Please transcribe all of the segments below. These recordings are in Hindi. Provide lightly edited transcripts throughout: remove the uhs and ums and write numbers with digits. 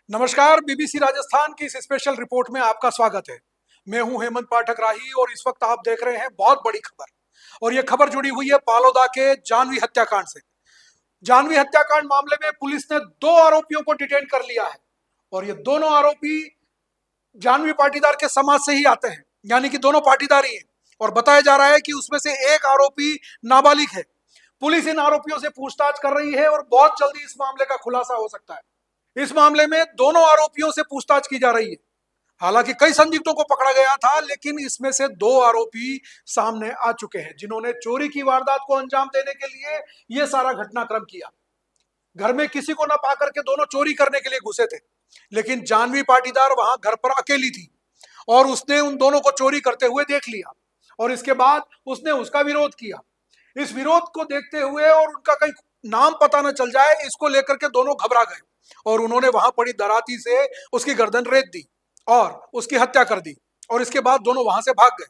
नमस्कार। बीबीसी राजस्थान की इस स्पेशल रिपोर्ट में आपका स्वागत है। मैं हूं हेमंत पाठक राही और इस वक्त आप देख रहे हैं बहुत बड़ी खबर। और यह खबर जुड़ी हुई है पालोदा के जानवी हत्याकांड से। जानवी हत्याकांड मामले में पुलिस ने दो आरोपियों को डिटेन कर लिया है और ये दोनों आरोपी जानवी पाटीदार के समाज से ही आते हैं, यानी कि दोनों पाटीदार ही हैं। और बताया जा रहा है कि उसमें से एक आरोपी नाबालिग है। पुलिस इन आरोपियों से पूछताछ कर रही है और बहुत जल्दी इस मामले का खुलासा हो सकता है। इस मामले में दोनों आरोपियों से पूछताछ की जा रही है। हालांकि कई संदिग्धों को पकड़ा गया था, लेकिन इसमें से दो आरोपी सामने आ चुके हैं जिन्होंने चोरी की वारदात को अंजाम देने के लिए यह सारा घटनाक्रम किया। घर में किसी को न पाकर के दोनों चोरी करने के लिए घुसे थे, लेकिन जानवी पाटीदार वहां घर पर अकेली थी और उसने उन दोनों को चोरी करते हुए देख लिया और इसके बाद उसने उसका विरोध किया। इस विरोध को देखते हुए और उनका कहीं नाम पता न चल जाए, इसको लेकर के दोनों घबरा गए और उन्होंने वहां पड़ी दराती से उसकी गर्दन रेत दी और उसकी हत्या कर दी और इसके बाद दोनों वहां से भाग गए।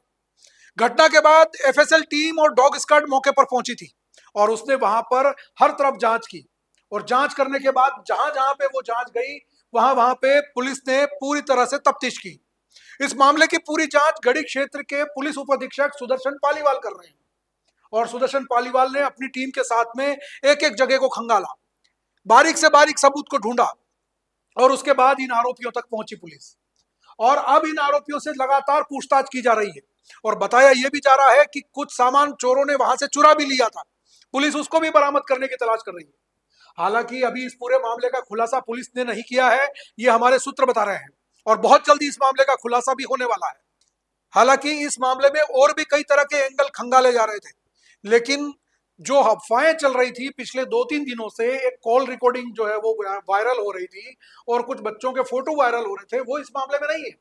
घटना के बाद एफएसएल टीम और डॉग स्क्वाड मौके पर पहुंची थी और उसने वहां पर हर तरफ जांच की और जांच करने के बाद जहां जहां पे वो जांच गई वहां वहां पे पुलिस ने पूरी तरह से तफ्तीश की। इस मामले की पूरी जांच गढ़ी क्षेत्र के पुलिस उप अधीक्षक सुदर्शन पालीवाल कर रहे हैं और सुदर्शन पालीवाल ने अपनी टीम के साथ में एक एक जगह को खंगाला, बारीक से बारीक सबूत को ढूंढा और उसके बाद इन आरोपियों तक पहुंची पुलिस। और अब इन आरोपियों से लगातार पूछताछ की जा रही है और बताया यह भी जा रहा है कि कुछ सामान चोरों ने वहां से चुरा भी लिया था। पुलिस उसको भी बरामद करने की तलाश कर रही है। हालांकि अभी इस पूरे मामले का खुलासा पुलिस ने नहीं किया है, ये हमारे सूत्र बता रहे हैं और बहुत जल्दी इस मामले का खुलासा भी होने वाला है। हालांकि इस मामले में और भी कई तरह के एंगल खंगाले जा रहे थे, लेकिन जो अफवाहें चल रही थी पिछले 2-3 दिनों से, एक कॉल रिकॉर्डिंग जो है वो वायरल हो रही थी और कुछ बच्चों के फोटो वायरल हो रहे थे, वो इस मामले में नहीं है।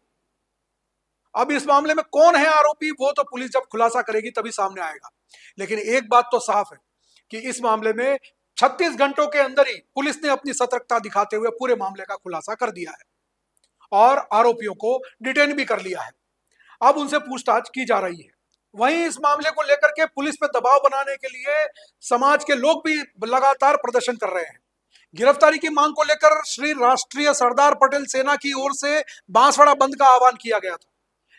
अब इस मामले में कौन है आरोपी, वो तो पुलिस जब खुलासा करेगी तभी सामने आएगा। लेकिन एक बात तो साफ है कि इस मामले में 36 घंटों के अंदर ही पुलिस ने अपनी सतर्कता दिखाते हुए पूरे मामले का खुलासा कर दिया है और आरोपियों को डिटेन भी कर लिया है। अब उनसे पूछताछ की जा रही है। वहीं इस मामले को लेकर के पुलिस पे दबाव बनाने के लिए समाज के लोग भी लगातार प्रदर्शन कर रहे हैं। गिरफ्तारी की मांग को लेकर श्री राष्ट्रीय सरदार पटेल सेना की ओर से बांसवाड़ा बंद का आह्वान किया गया था,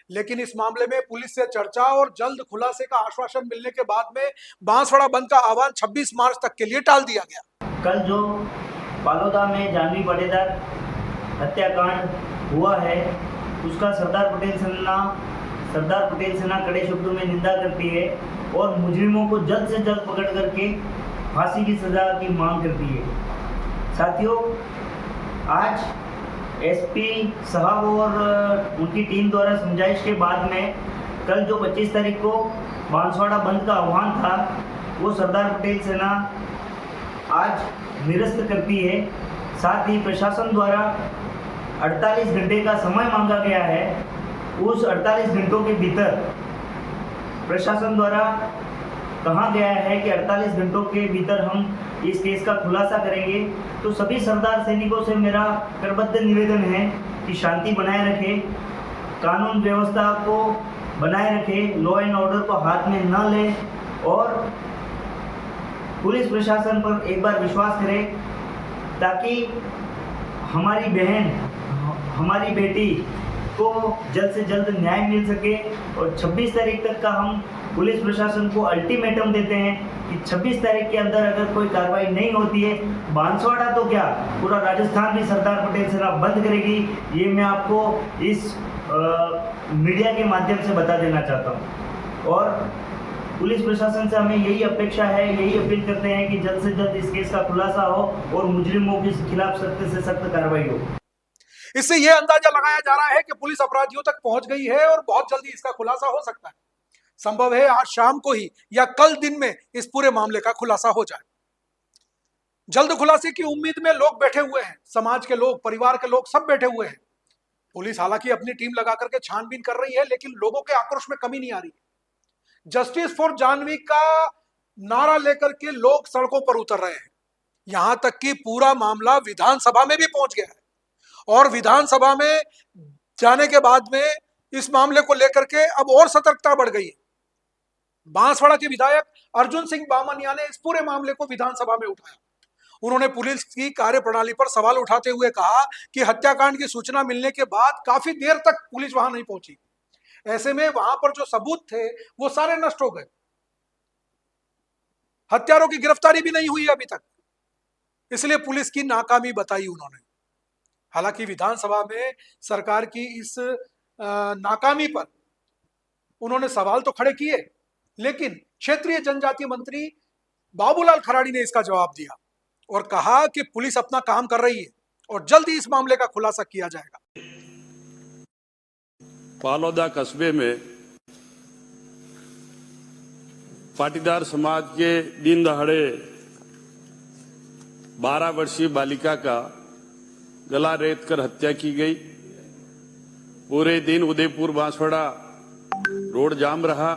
लेकिन इस मामले में पुलिस से चर्चा और जल्द खुलासे का आश्वासन मिलने के बाद में बांसवाड़ा बंद का आह्वान 26 मार्च तक के लिए टाल दिया गया। कल जो पालोदा में जानवी पाटीदार हत्याकांड हुआ है, उसका सरदार पटेल सेना कड़े शब्दों में निंदा करती है और मुजरिमों को जल्द से जल्द पकड़ करके फांसी की सजा की मांग करती है। साथियों, आज एसपी साहब और उनकी टीम द्वारा समझाइश के बाद में कल जो 25 तारीख को बांसवाड़ा बंद का आह्वान था, वो सरदार पटेल सेना आज निरस्त करती है। साथ ही प्रशासन द्वारा 48 घंटे का समय मांगा गया है। उस 48 घंटों के भीतर प्रशासन द्वारा कहा गया है कि 48 घंटों के भीतर हम इस केस का खुलासा करेंगे। तो सभी सरदार सैनिकों से मेरा करबद्ध निवेदन है कि शांति बनाए रखें, कानून व्यवस्था को बनाए रखें, लॉ एंड ऑर्डर को हाथ में न लें और पुलिस प्रशासन पर एक बार विश्वास करें, ताकि हमारी बहन, हमारी बेटी को जल्द से जल्द न्याय मिल सके। और 26 तारीख तक का हम पुलिस प्रशासन को अल्टीमेटम देते हैं कि 26 तारीख के अंदर अगर कोई कार्रवाई नहीं होती है, बांसवाड़ा तो क्या, पूरा राजस्थान भी सरदार पटेल सेना बंद करेगी। ये मैं आपको इस मीडिया के माध्यम से बता देना चाहता हूँ। और पुलिस प्रशासन से हमें यही अपेक्षा है, यही अपील करते हैं कि जल्द से जल्द इस केस का खुलासा हो और मुजरिमों के खिलाफ सख्त से सख्त कार्रवाई हो। इससे यह अंदाजा लगाया जा रहा है कि पुलिस अपराधियों तक पहुंच गई है और बहुत जल्दी इसका खुलासा हो सकता है। संभव है आज शाम को ही या कल दिन में इस पूरे मामले का खुलासा हो जाए। जल्द खुलासे की उम्मीद में लोग बैठे हुए हैं, समाज के लोग, परिवार के लोग सब बैठे हुए हैं। पुलिस हालांकि अपनी टीम लगा करके छानबीन कर रही है, लेकिन लोगों के आक्रोश में कमी नहीं आ रही। जस्टिस फॉर जानवी का नारा लेकर के लोग सड़कों पर उतर रहे हैं। यहां तक कि पूरा मामला विधानसभा में भी पहुंच गया है और विधानसभा में जाने के बाद में इस मामले को लेकर के अब और सतर्कता बढ़ गई है। बांसवाड़ा के विधायक अर्जुन सिंह बामनिया ने इस पूरे मामले को विधानसभा में उठाया उन्होंने पुलिस की कार्यप्रणाली पर सवाल उठाते हुए कहा कि हत्याकांड की सूचना मिलने के बाद काफी देर तक पुलिस वहां नहीं पहुंची। ऐसे में वहां पर जो सबूत थे वो सारे नष्ट हो गए। हत्यारों की गिरफ्तारी भी नहीं हुई अभी तक, इसलिए पुलिस की नाकामी बताई उन्होंने। हालांकि विधानसभा में सरकार की इस नाकामी पर उन्होंने सवाल तो खड़े किए, लेकिन क्षेत्रीय जनजातीय मंत्री बाबूलाल खराड़ी ने इसका जवाब दिया और कहा कि पुलिस अपना काम कर रही है और जल्द ही इस मामले का खुलासा किया जाएगा। पालोदा कस्बे में पाटीदार समाज के दिन दहाड़े 12 वर्षीय बालिका का गला रेत कर हत्या की गई। पूरे दिन उदयपुर बांसवाड़ा रोड जाम रहा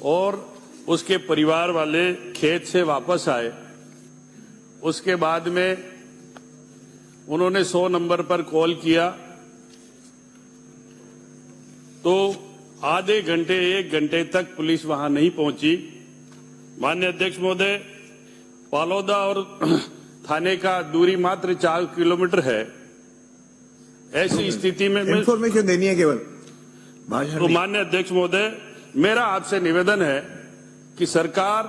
और उसके परिवार वाले खेत से वापस आए। उसके बाद में उन्होंने 100 नंबर पर कॉल किया तो आधे घंटे 1 घंटे तक पुलिस वहां नहीं पहुंची। माननीय अध्यक्ष महोदय, पालोदा और थाने का दूरी मात्र 4 किलोमीटर है। ऐसी स्थिति में इंफॉर्मेशन देनी है केवल भाषण। तो माननीय अध्यक्ष महोदय, मेरा आपसे निवेदन है कि सरकार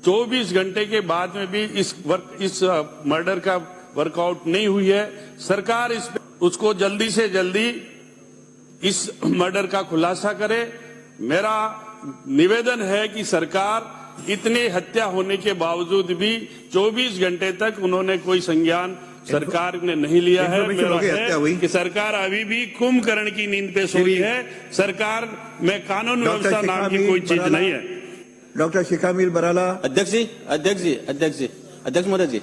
24 घंटे के बाद में भी इस मर्डर का वर्कआउट नहीं हुई है। सरकार उसको जल्दी से जल्दी इस मर्डर का खुलासा करे। मेरा निवेदन है कि सरकार इतने हत्या होने के बावजूद भी 24 घंटे तक उन्होंने कोई संज्ञान सरकार ने नहीं लिया है। मेरा है कि सरकार अभी भी कुंभकर्ण की नींद पे सोई है। सरकार में कानून व्यवस्था नाम की कोई चीज नहीं है। डॉक्टर शिखामील बराला। अध्यक्ष महोदय जी,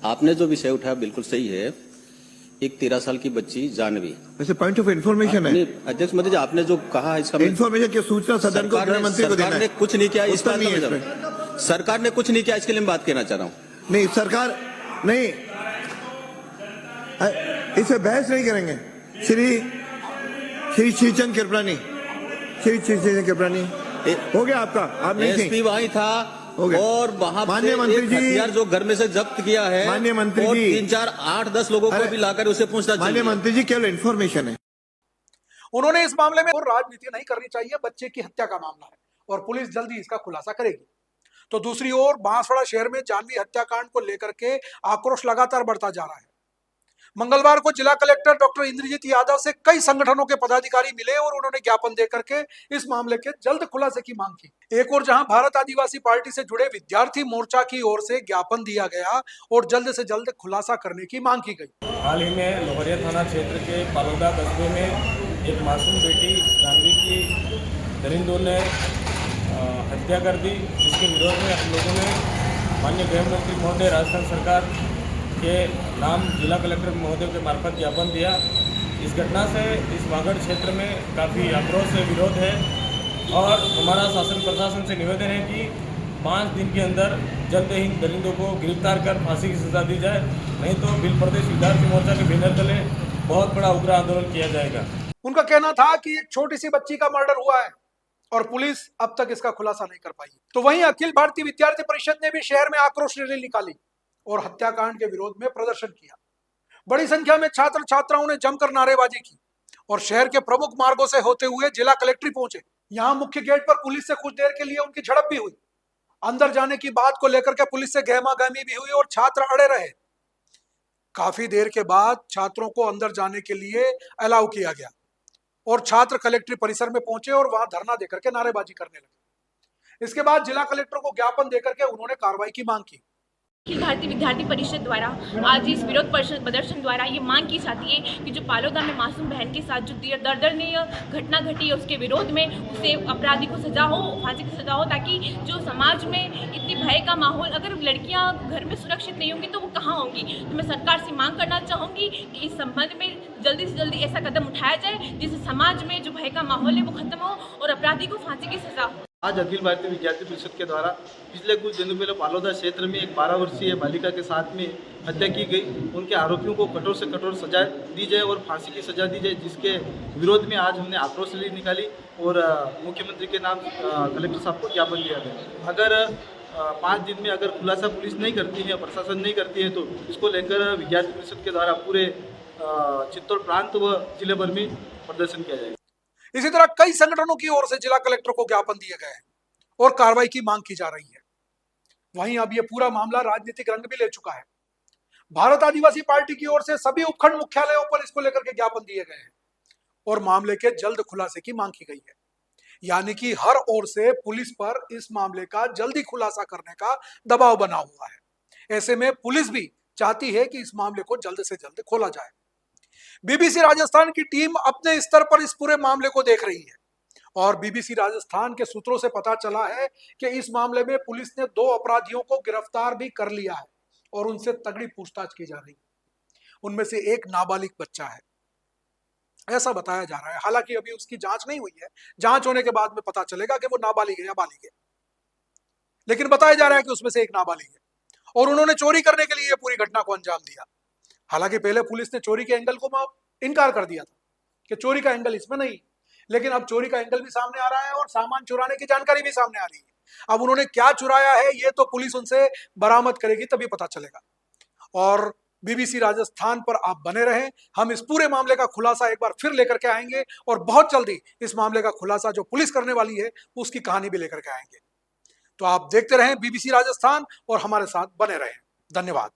आपने जो विषय उठाया बिल्कुल सही है। एक 13 साल की बच्ची जानवी, वैसे पॉइंट ऑफ इन्फॉर्मेशन है। अध्यक्ष महोदय जी, आपने जो कहा इसका इन्फॉर्मेशन की सूचना सदन को गृह मंत्री को देना है। सरकार ने कुछ नहीं किया, इस बात सरकार ने कुछ नहीं किया, इसके लिए मैं बात कहना चाह रहा हूँ। नहीं, सरकार नहीं, इसे बहस नहीं करेंगे। श्री श्रीचंद कृपलानी, हो गया आपका, आप नहीं थे। एसपी वहीं था और वहां माननीय मंत्री जी, हथियार जो घर में से जब्त किया है, माननीय मंत्री और जी, 3, 4, 8, 10 लोगों को भी लाकर उसे पूछताछ। माननीय मंत्री जी, केवल इन्फॉर्मेशन है। उन्होंने इस मामले में राजनीति नहीं करनी चाहिए। बच्चे की हत्या का मामला है और पुलिस जल्दी इसका खुलासा करेगी। तो दूसरी ओर बांसवाड़ा शहर में जानवी हत्याकांड को लेकर के आक्रोश लगातार बढ़ता जा रहा है। मंगलवार को जिला कलेक्टर डॉक्टर इंद्रजीत यादव से कई संगठनों के पदाधिकारी मिले और उन्होंने ज्ञापन देकर के इस मामले के जल्द खुलासे की मांग की। एक और जहां भारत आदिवासी पार्टी से जुड़े विद्यार्थी मोर्चा की ओर से ज्ञापन दिया गया और जल्द से जल्द खुलासा करने की मांग की गई। हाल ही में लोहरिया थाना क्षेत्र के पालोदा कस्बे में एक मासूम बेटी जानवी की दरिंदों ने हत्या कर दी, जिसके विरोध में हम लोगों ने माननीय गृह मंत्री महोदय, राजस्थान सरकार के नाम जिला कलेक्टर महोदय के मार्फत ज्ञापन दिया। इस घटना से इस वागड़ क्षेत्र में काफ़ी आक्रोश है, विरोध है और हमारा शासन प्रशासन से निवेदन है कि 5 दिन के अंदर जल्द ही दरिंदों को गिरफ्तार कर फांसी की सजा दी जाए, नहीं तो बिल प्रदेश विद्यार्थी मोर्चा के बैनर तले बहुत बड़ा उग्र आंदोलन किया जाएगा। उनका कहना था कि एक छोटी सी बच्ची का मर्डर हुआ है और पुलिस अब तक इसका खुलासा नहीं कर पाई। तो वहीं अखिल भारतीय विद्यार्थी परिषद ने भी शहर में आक्रोश रैली निकाली और हत्याकांड के विरोध में प्रदर्शन किया। बड़ी संख्या में छात्र छात्राओं ने जमकर नारेबाजी की और शहर के प्रमुख मार्गों से होते हुए जिला कलेक्ट्रेट पहुंचे। यहां मुख्य गेट पर पुलिस से कुछ देर के लिए उनकी झड़प भी हुई। अंदर जाने की बात को लेकर के पुलिस से गहमागहमी भी हुई और छात्र अड़े रहे। काफी देर के बाद छात्रों को अंदर जाने के लिए अलाउ किया गया और छात्र कलेक्ट्रेट परिसर में पहुंचे और वहां धरना देकर के नारेबाजी करने लगे। इसके बाद जिला कलेक्टर को ज्ञापन देकर के उन्होंने कार्रवाई की मांग की। अखिल भारतीय विद्यार्थी परिषद द्वारा आज इस विरोध प्रदर्शन द्वारा ये मांग की जाती है कि जो पालोदा में मासूम बहन के साथ जो दर्दनीय घटना घटी है उसके विरोध में उसे अपराधी को सजा हो, फांसी की सजा हो, ताकि जो समाज में इतनी भय का माहौल, अगर लड़कियां घर में सुरक्षित नहीं होंगी तो वो कहाँ होंगी। तो मैं सरकार से मांग करना चाहूँगी कि इस संबंध में जल्दी से जल्दी ऐसा कदम उठाया जाए जिससे समाज में जो भय का माहौल है वो खत्म हो और अपराधी को फांसी की सजा हो। आज अखिल भारतीय विद्यार्थी परिषद के द्वारा पिछले कुछ दिनों पहले पालोदा क्षेत्र में एक 12 वर्षीय बालिका के साथ में हत्या की गई। उनके आरोपियों को कठोर से कठोर सजा दी जाए और फांसी की सजा दी जाए, जिसके विरोध में आज हमने आक्रोश रैली निकाली और मुख्यमंत्री के नाम कलेक्टर साहब को ज्ञापन दिया गया। अगर 5 दिन में अगर खुलासा पुलिस नहीं करती है, प्रशासन नहीं करती है, तो इसको लेकर विद्यार्थी परिषद के द्वारा पूरे चित्तौड़ प्रांत व जिले भर में प्रदर्शन किया जाएगा। इसी तरह कई संगठनों की ओर से जिला कलेक्टर को ज्ञापन दिए गए हैं और कार्रवाई की मांग की जा रही है। वहीं अब यह पूरा मामला राजनीतिक रंग भी ले चुका है। भारत आदिवासी पार्टी की ओर से सभी उपखंड मुख्यालयों पर इसको लेकर के ज्ञापन दिए गए हैं और मामले के जल्द खुलासे की मांग की गई है। यानी कि हर ओर से पुलिस पर इस मामले का जल्दी खुलासा करने का दबाव बना हुआ है। ऐसे में पुलिस भी चाहती है कि इस मामले को जल्द से जल्द खोला जाए। बीबीसी राजस्थान की टीम अपने स्तर पर इस पूरे मामले को देख रही है और बीबीसी राजस्थान के सूत्रों से पता चला है कि इस मामले में पुलिस ने 2 अपराधियों को गिरफ्तार भी कर लिया है और उनसे तगड़ी पूछताछ की जा रही है। उनमें से एक नाबालिग बच्चा है, ऐसा बताया जा रहा है। हालांकि अभी उसकी जांच नहीं हुई है, जांच होने के बाद में पता चलेगा कि वो नाबालिग है या बालिग है, लेकिन बताया जा रहा है कि उसमें से एक नाबालिग है और उन्होंने चोरी करने के लिए ये पूरी घटना को अंजाम दिया। हालांकि पहले पुलिस ने चोरी के एंगल को इनकार कर दिया था कि चोरी का एंगल इसमें नहीं, लेकिन अब चोरी का एंगल भी सामने आ रहा है और सामान चुराने की जानकारी भी सामने आ रही है। अब उन्होंने क्या चुराया है ये तो पुलिस उनसे बरामद करेगी, तभी पता चलेगा। और बीबीसी राजस्थान पर आप बने रहें, हम इस पूरे मामले का खुलासा एक बार फिर लेकर के आएंगे और बहुत जल्दी इस मामले का खुलासा जो पुलिस करने वाली है उसकी कहानी भी लेकर के आएंगे। तो आप देखते रहें बीबीसी राजस्थान और हमारे साथ बने रहें। धन्यवाद।